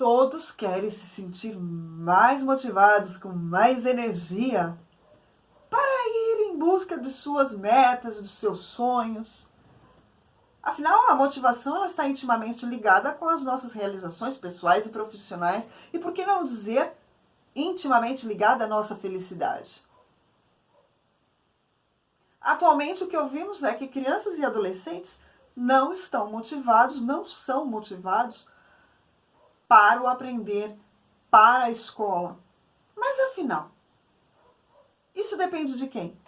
Todos querem se sentir mais motivados, com mais energia, para ir em busca de suas metas, de seus sonhos. Afinal, a motivação ela está intimamente ligada com as nossas realizações pessoais e profissionais e, por que não dizer, intimamente ligada à nossa felicidade. Atualmente, o que ouvimos é que crianças e adolescentes não estão motivados, não são motivados para o aprender, para a escola. Mas, afinal, isso depende de quem?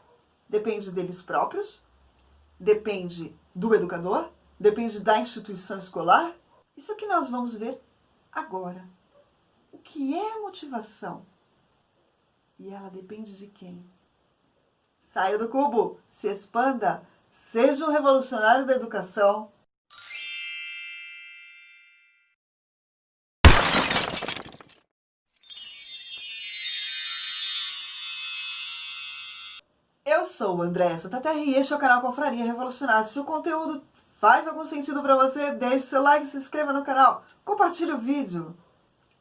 Depende deles próprios? Depende do educador? Depende da instituição escolar? Isso é o que nós vamos ver agora. O que é motivação? E ela depende de quem? Saia do cubo, se expanda, seja um revolucionário da educação. Eu sou o André Santaterra e este é o canal Confraria Revolucionária. Se o conteúdo faz algum sentido para você, deixe seu like, se inscreva no canal, compartilhe o vídeo.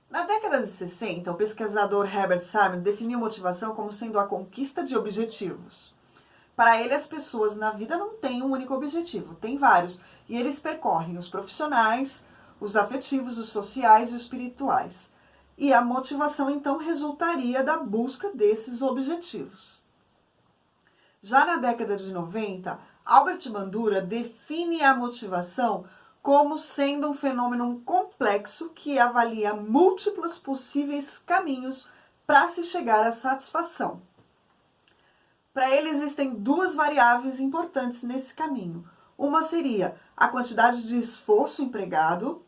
Na década de 60, o pesquisador Herbert Simon definiu motivação como sendo a conquista de objetivos. Para ele, as pessoas na vida não têm um único objetivo, têm vários, e eles percorrem os profissionais, os afetivos, os sociais e os espirituais. E a motivação, então, resultaria da busca desses objetivos. Já na década de 90, Albert Bandura define a motivação como sendo um fenômeno complexo que avalia múltiplos possíveis caminhos para se chegar à satisfação. Para ele existem duas variáveis importantes nesse caminho. Uma seria a quantidade de esforço empenhado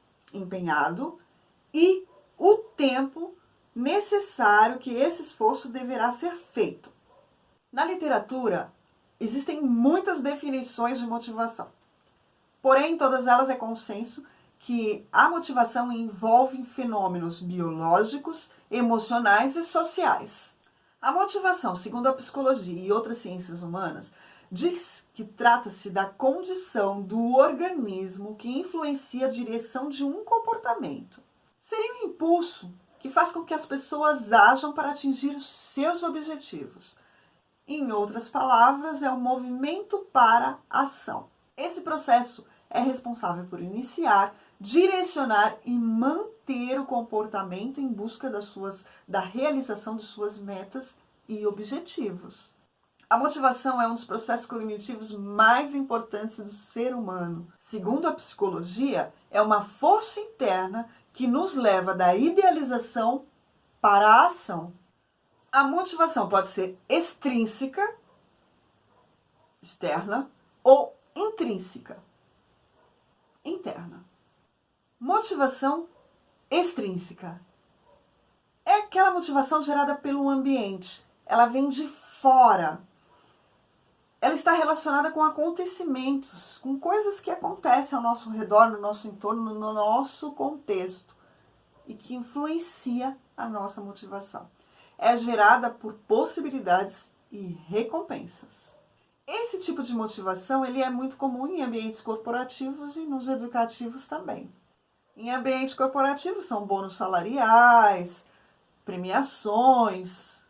e o tempo necessário que esse esforço deverá ser feito. Na literatura, existem muitas definições de motivação. Porém, todas elas é consenso que a motivação envolve fenômenos biológicos, emocionais e sociais. A motivação, segundo a psicologia e outras ciências humanas, diz que trata-se da condição do organismo que influencia a direção de um comportamento. Seria um impulso que faz com que as pessoas ajam para atingir os seus objetivos. Em outras palavras, é o movimento para a ação. Esse processo é responsável por iniciar, direcionar e manter o comportamento em busca da realização de suas metas e objetivos. A motivação é um dos processos cognitivos mais importantes do ser humano. Segundo a psicologia, é uma força interna que nos leva da idealização para a ação. A motivação pode ser extrínseca, externa, ou intrínseca, interna. Motivação extrínseca é aquela motivação gerada pelo ambiente. Ela vem de fora. Ela está relacionada com acontecimentos, com coisas que acontecem ao nosso redor, no nosso entorno, no nosso contexto e que influencia a nossa motivação. É gerada por possibilidades e recompensas. Esse tipo de motivação ele é muito comum em ambientes corporativos e nos educativos também. Em ambiente corporativo são bônus salariais, premiações,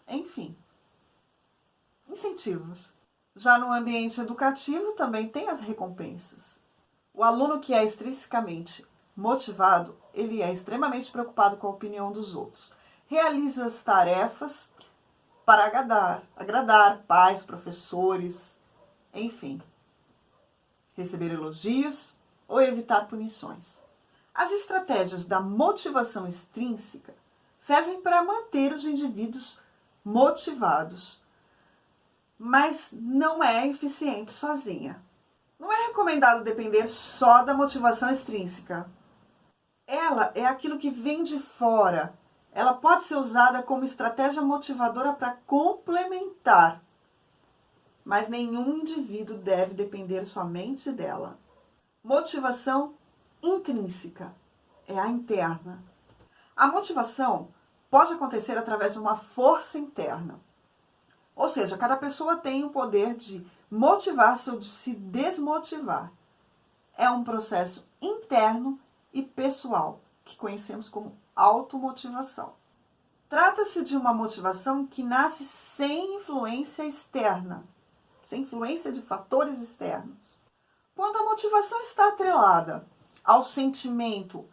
enfim, incentivos. Já no ambiente educativo também tem as recompensas. O aluno que é extrinsecamente motivado, ele é extremamente preocupado com a opinião dos outros. Realiza as tarefas para agradar pais, professores, enfim, receber elogios ou evitar punições. As estratégias da motivação extrínseca servem para manter os indivíduos motivados, mas não é eficiente sozinha. Não é recomendado depender só da motivação extrínseca. Ela é aquilo que vem de fora. Ela pode ser usada como estratégia motivadora para complementar, mas nenhum indivíduo deve depender somente dela. Motivação intrínseca é a interna. A motivação pode acontecer através de uma força interna. Ou seja, cada pessoa tem o poder de motivar-se ou de se desmotivar. É um processo interno e pessoal que conhecemos como automotivação. Trata-se de uma motivação que nasce sem influência externa, sem influência de fatores externos. Quando a motivação está atrelada ao sentimento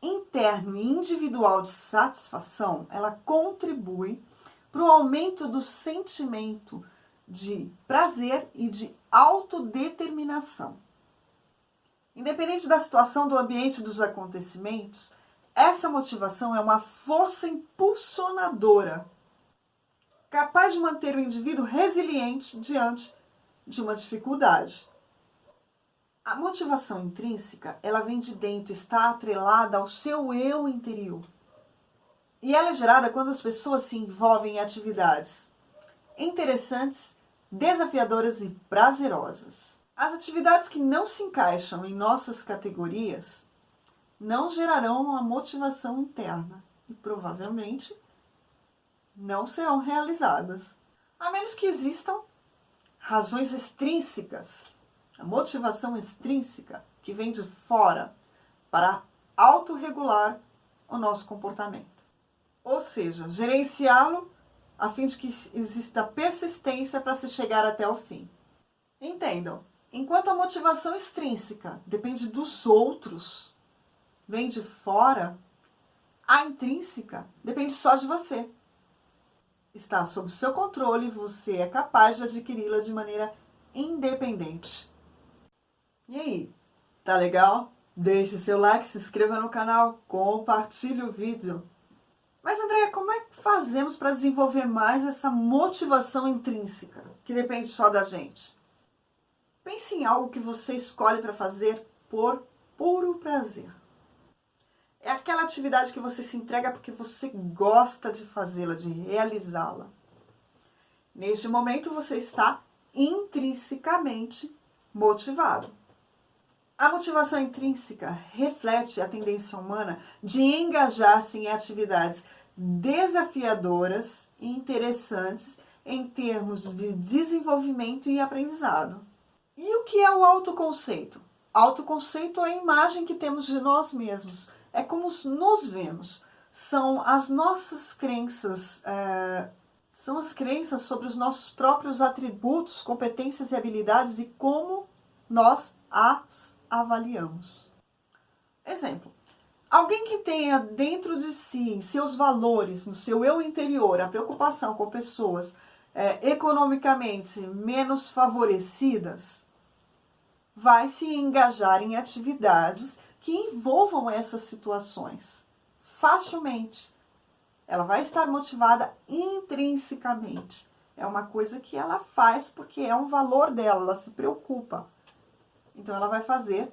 interno e individual de satisfação, ela contribui para o aumento do sentimento de prazer e de autodeterminação. Independente da situação, do ambiente, dos acontecimentos, essa motivação é uma força impulsionadora, capaz de manter o indivíduo resiliente diante de uma dificuldade. A motivação intrínseca, ela vem de dentro, está atrelada ao seu eu interior. E ela é gerada quando as pessoas se envolvem em atividades interessantes, desafiadoras e prazerosas. As atividades que não se encaixam em nossas categorias não gerarão uma motivação interna e provavelmente não serão realizadas, a menos que existam razões extrínsecas, a motivação extrínseca que vem de fora para autorregular o nosso comportamento. Ou seja, gerenciá-lo a fim de que exista persistência para se chegar até o fim. Entendam, enquanto a motivação extrínseca depende dos outros, vem de fora, a intrínseca depende só de você. Está sob seu controle e você é capaz de adquiri-la de maneira independente. E aí, tá legal? Deixe seu like, se inscreva no canal, compartilhe o vídeo. Mas Andréia, como é que fazemos para desenvolver mais essa motivação intrínseca, que depende só da gente? Pense em algo que você escolhe para fazer por puro prazer. É aquela atividade que você se entrega porque você gosta de fazê-la, de realizá-la. Neste momento você está intrinsecamente motivado. A motivação intrínseca reflete a tendência humana de engajar-se em atividades desafiadoras e interessantes em termos de desenvolvimento e aprendizado. E o que é o autoconceito? Autoconceito é a imagem que temos de nós mesmos. É como nos vemos. São as nossas crenças, são as crenças sobre os nossos próprios atributos, competências e habilidades e como nós as avaliamos. Exemplo. Alguém que tenha dentro de si, seus valores, no seu eu interior, a preocupação com pessoas economicamente menos favorecidas, vai se engajar em atividades que envolvam essas situações facilmente. Ela vai estar motivada intrinsecamente. É uma coisa que ela faz porque é um valor dela, ela se preocupa. Então ela vai fazer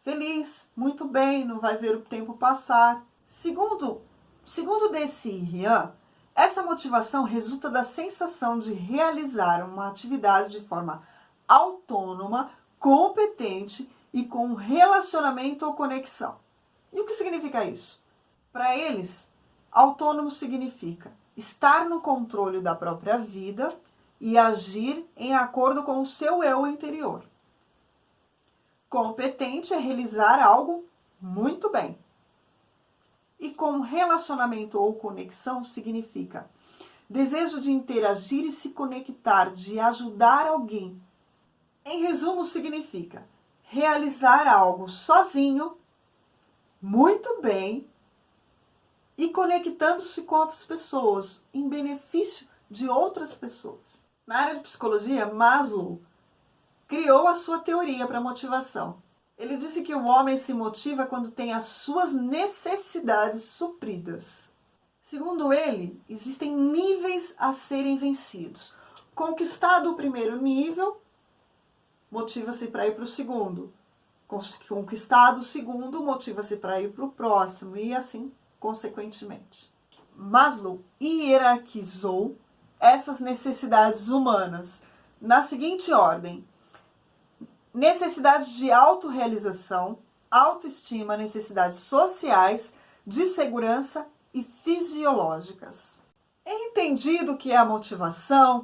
feliz, muito bem, não vai ver o tempo passar. Segundo Deci Rian, essa motivação resulta da sensação de realizar uma atividade de forma autônoma, competente e com relacionamento ou conexão. E o que significa isso? Para eles, autônomo significa estar no controle da própria vida e agir em acordo com o seu eu interior. Competente é realizar algo muito bem. E com relacionamento ou conexão significa desejo de interagir e se conectar, de ajudar alguém. Em resumo, significa realizar algo sozinho, muito bem, e conectando-se com as pessoas, em benefício de outras pessoas. Na área de psicologia, Maslow criou a sua teoria para motivação. Ele disse que o homem se motiva quando tem as suas necessidades supridas. Segundo ele, existem níveis a serem vencidos. Conquistado o primeiro nível, motiva-se para ir para o segundo. Conquistado o segundo, motiva-se para ir para o próximo e assim consequentemente. Maslow hierarquizou essas necessidades humanas na seguinte ordem: necessidades de autorrealização, autoestima, necessidades sociais, de segurança e fisiológicas. É entendido o que é a motivação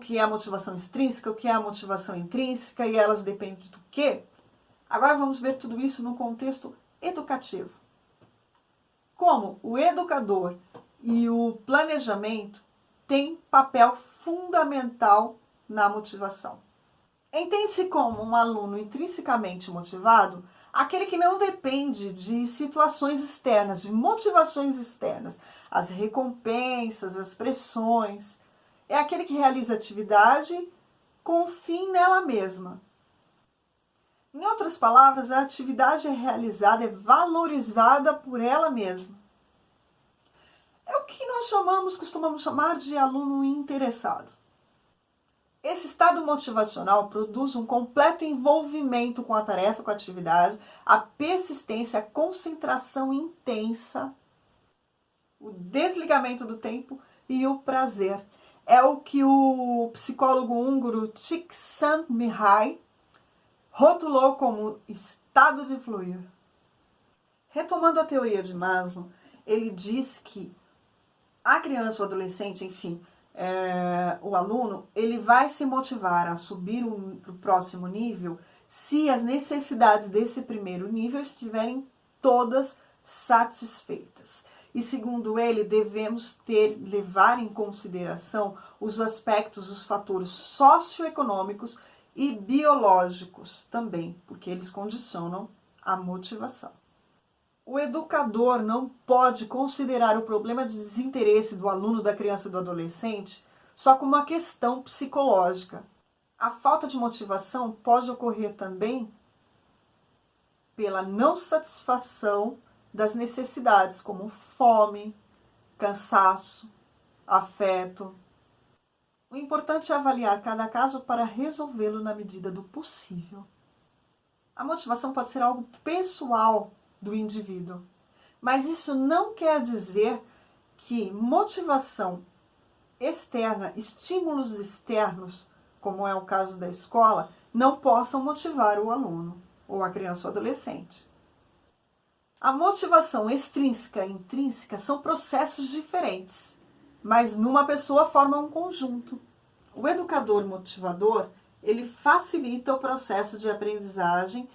extrínseca, o que é a motivação intrínseca e elas dependem do quê? Agora vamos ver tudo isso no contexto educativo. como o educador e o planejamento têm papel fundamental na motivação. Entende-se como um aluno intrinsecamente motivado aquele que não depende de situações externas, de motivações externas, as recompensas, as pressões. É aquele que realiza a atividade com fim nela mesma. Em outras palavras, a atividade é realizada, é valorizada por ela mesma. É o que nós costumamos chamar de aluno interessado. Esse estado motivacional produz um completo envolvimento com a tarefa, com a atividade, a persistência, a concentração intensa, o desligamento do tempo e o prazer. É o que o psicólogo húngaro Csikszentmihalyi rotulou como estado de fluir. Retomando a teoria de Maslow, ele diz que a criança ou adolescente, enfim, o aluno, ele vai se motivar a subir para o próximo nível se as necessidades desse primeiro nível estiverem todas satisfeitas. E segundo ele, devemos levar em consideração os aspectos, os fatores socioeconômicos e biológicos também, porque eles condicionam a motivação. O educador não pode considerar o problema de desinteresse do aluno, da criança e do adolescente só como uma questão psicológica. A falta de motivação pode ocorrer também pela não satisfação das necessidades, como fome, cansaço, afeto. O importante é avaliar cada caso para resolvê-lo na medida do possível. A motivação pode ser algo pessoal do indivíduo, mas isso não quer dizer que motivação externa, estímulos externos, como é o caso da escola, não possam motivar o aluno ou a criança ou adolescente. A motivação extrínseca e intrínseca são processos diferentes, mas numa pessoa formam um conjunto. O educador motivador, ele facilita o processo de aprendizagem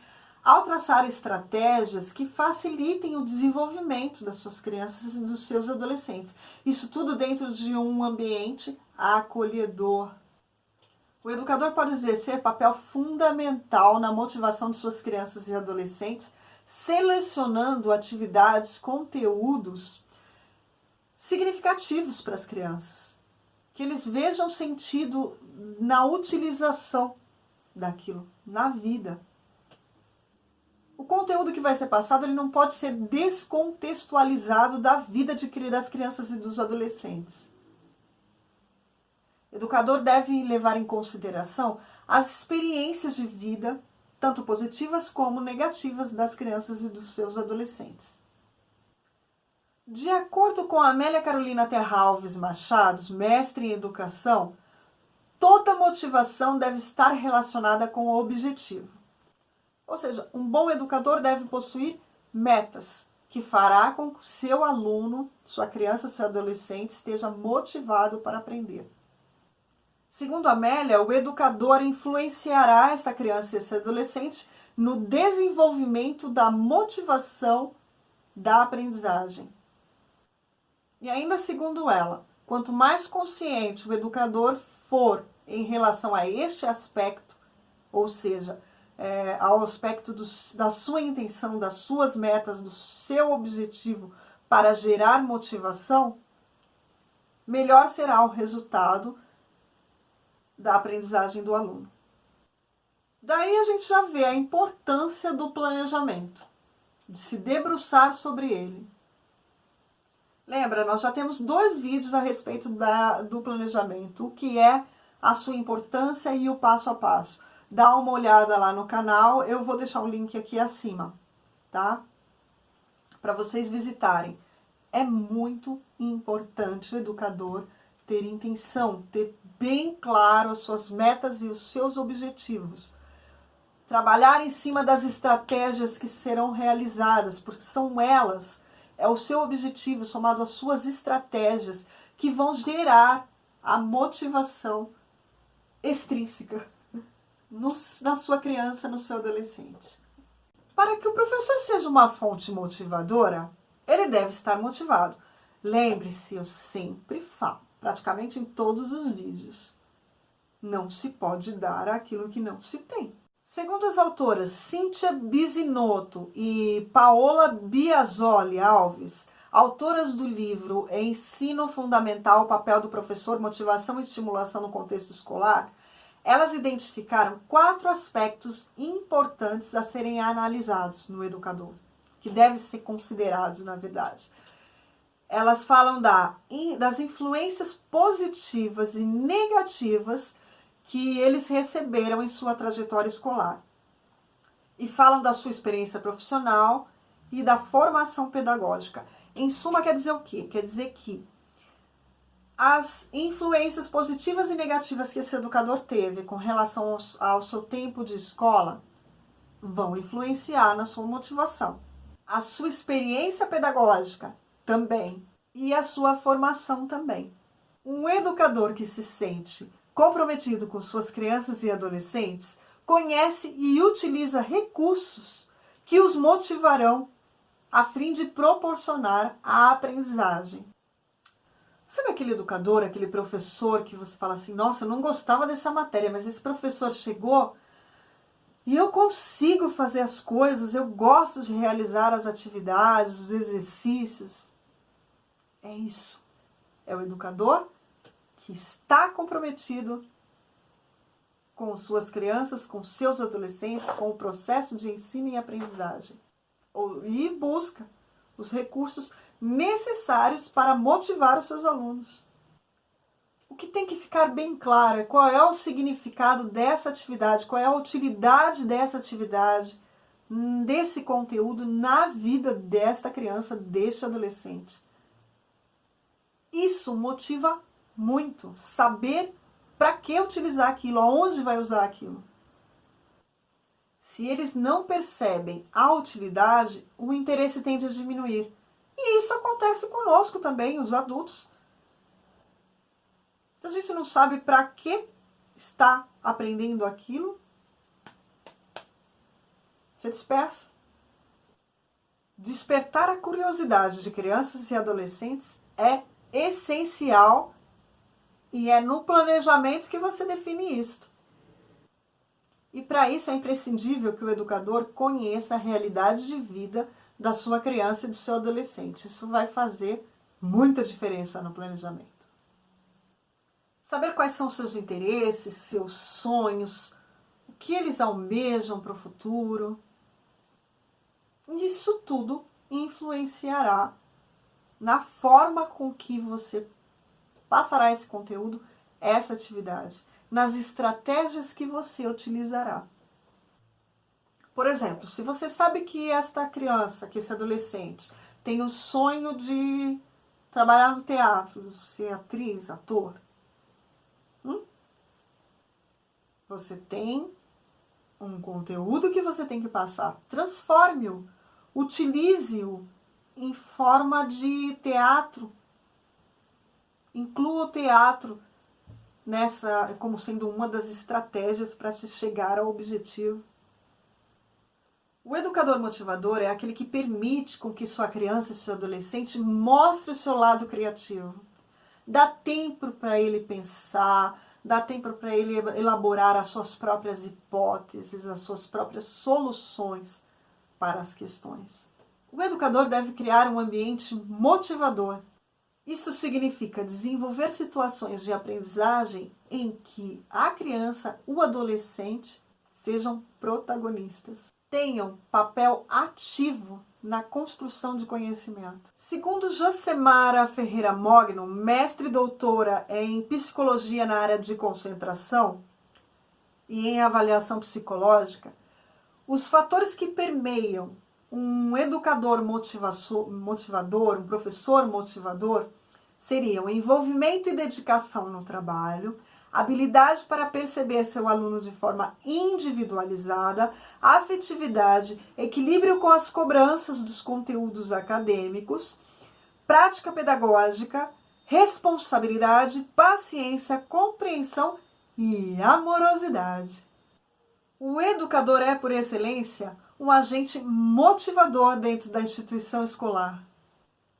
ao traçar estratégias que facilitem o desenvolvimento das suas crianças e dos seus adolescentes. Isso tudo dentro de um ambiente acolhedor. O educador pode exercer papel fundamental na motivação de suas crianças e adolescentes, selecionando atividades, conteúdos significativos para as crianças, que eles vejam sentido na utilização daquilo, na vida. O conteúdo que vai ser passado, ele não pode ser descontextualizado da vida das crianças e dos adolescentes. O educador deve levar em consideração as experiências de vida, tanto positivas como negativas, das crianças e dos seus adolescentes. De acordo com Amélia Carolina Terra Alves Machado, mestre em educação, toda motivação deve estar relacionada com o objetivo. Ou seja, um bom educador deve possuir metas que fará com que seu aluno, sua criança, seu adolescente esteja motivado para aprender. Segundo Amélia, o educador influenciará essa criança e esse adolescente no desenvolvimento da motivação da aprendizagem. E ainda segundo ela, quanto mais consciente o educador for em relação a este aspecto, ou seja, ao aspecto da sua intenção, das suas metas, do seu objetivo para gerar motivação, melhor será o resultado da aprendizagem do aluno. Daí a gente já vê a importância do planejamento, de se debruçar sobre ele. Lembra, nós já temos 2 vídeos a respeito do planejamento, o que é a sua importância e o passo a passo. Dá uma olhada lá no canal, eu vou deixar o link aqui acima, tá? Para vocês visitarem. É muito importante o educador ter intenção, ter bem claro as suas metas e os seus objetivos. Trabalhar em cima das estratégias que serão realizadas, porque são elas, é o seu objetivo somado às suas estratégias que vão gerar a motivação extrínseca na sua criança, no seu adolescente. Para que o professor seja uma fonte motivadora, ele deve estar motivado. Lembre-se, eu sempre falo, praticamente em todos os vídeos, não se pode dar aquilo que não se tem. Segundo as autoras Cíntia Bisinotto e Paola Biasoli Alves, autoras do livro Ensino Fundamental, o papel do professor, motivação e estimulação no contexto escolar, elas identificaram 4 aspectos importantes a serem analisados no educador, que devem ser considerados, na verdade. Elas falam das influências positivas e negativas que eles receberam em sua trajetória escolar. E falam da sua experiência profissional e da formação pedagógica. Em suma, quer dizer o quê? Quer dizer que as influências positivas e negativas que esse educador teve com relação ao seu tempo de escola vão influenciar na sua motivação. A sua experiência pedagógica também. E a sua formação também. Um educador que se sente comprometido com suas crianças e adolescentes conhece e utiliza recursos que os motivarão a fim de proporcionar a aprendizagem. Sabe aquele educador, aquele professor que você fala assim, nossa, eu não gostava dessa matéria, mas esse professor chegou e eu consigo fazer as coisas, eu gosto de realizar as atividades, os exercícios. É isso. É o educador que está comprometido com suas crianças, com seus adolescentes, com o processo de ensino e aprendizagem. E busca os recursos necessários para motivar os seus alunos. O que tem que ficar bem claro é qual é o significado dessa atividade, qual é a utilidade dessa atividade, desse conteúdo na vida desta criança, deste adolescente. Isso motiva muito, saber para que utilizar aquilo, aonde vai usar aquilo. Se eles não percebem a utilidade, o interesse tende a diminuir. E isso acontece conosco também, os adultos. Se a gente não sabe para que está aprendendo aquilo, se dispersa. Despertar a curiosidade de crianças e adolescentes é essencial e é no planejamento que você define isto. E para isso é imprescindível que o educador conheça a realidade de vida da sua criança e do seu adolescente. Isso vai fazer muita diferença no planejamento. Saber quais são seus interesses, seus sonhos, o que eles almejam para o futuro. Isso tudo influenciará na forma com que você passará esse conteúdo, essa atividade, nas estratégias que você utilizará. Por exemplo, se você sabe que esta criança, que esse adolescente, tem o sonho de trabalhar no teatro, ser atriz, ator, você tem um conteúdo que você tem que passar. Transforme-o, utilize-o em forma de teatro. Inclua o teatro como sendo uma das estratégias para se chegar ao objetivo. O educador motivador é aquele que permite com que sua criança e seu adolescente mostre o seu lado criativo. Dá tempo para ele pensar, dá tempo para ele elaborar as suas próprias hipóteses, as suas próprias soluções para as questões. O educador deve criar um ambiente motivador. Isso significa desenvolver situações de aprendizagem em que a criança, o adolescente, sejam protagonistas. Tenham papel ativo na construção de conhecimento. Segundo Josemara Ferreira Mogno, mestre e doutora em psicologia na área de concentração e em avaliação psicológica, os fatores que permeiam um educador motivador, um professor motivador, seriam envolvimento e dedicação no trabalho, habilidade para perceber seu aluno de forma individualizada, afetividade, equilíbrio com as cobranças dos conteúdos acadêmicos, prática pedagógica, responsabilidade, paciência, compreensão e amorosidade. O educador é, por excelência, um agente motivador dentro da instituição escolar.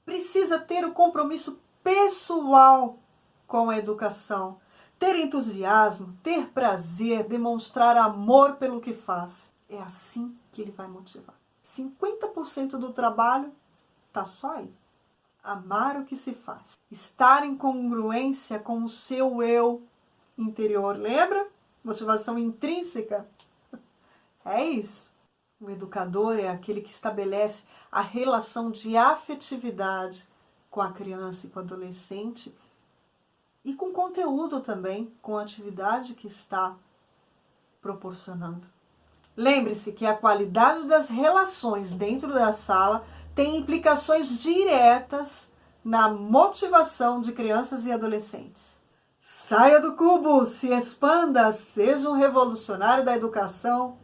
precisa ter o compromisso pessoal com a educação, ter entusiasmo, ter prazer, demonstrar amor pelo que faz. É assim que ele vai motivar. 50% do trabalho está só aí. Amar o que se faz. Estar em congruência com o seu eu interior. Lembra? Motivação intrínseca. É isso. O educador é aquele que estabelece a relação de afetividade com a criança e com o adolescente e com conteúdo também, com a atividade que está proporcionando. Lembre-se que a qualidade das relações dentro da sala tem implicações diretas na motivação de crianças e adolescentes. Saia do cubo, se expanda, seja um revolucionário da educação.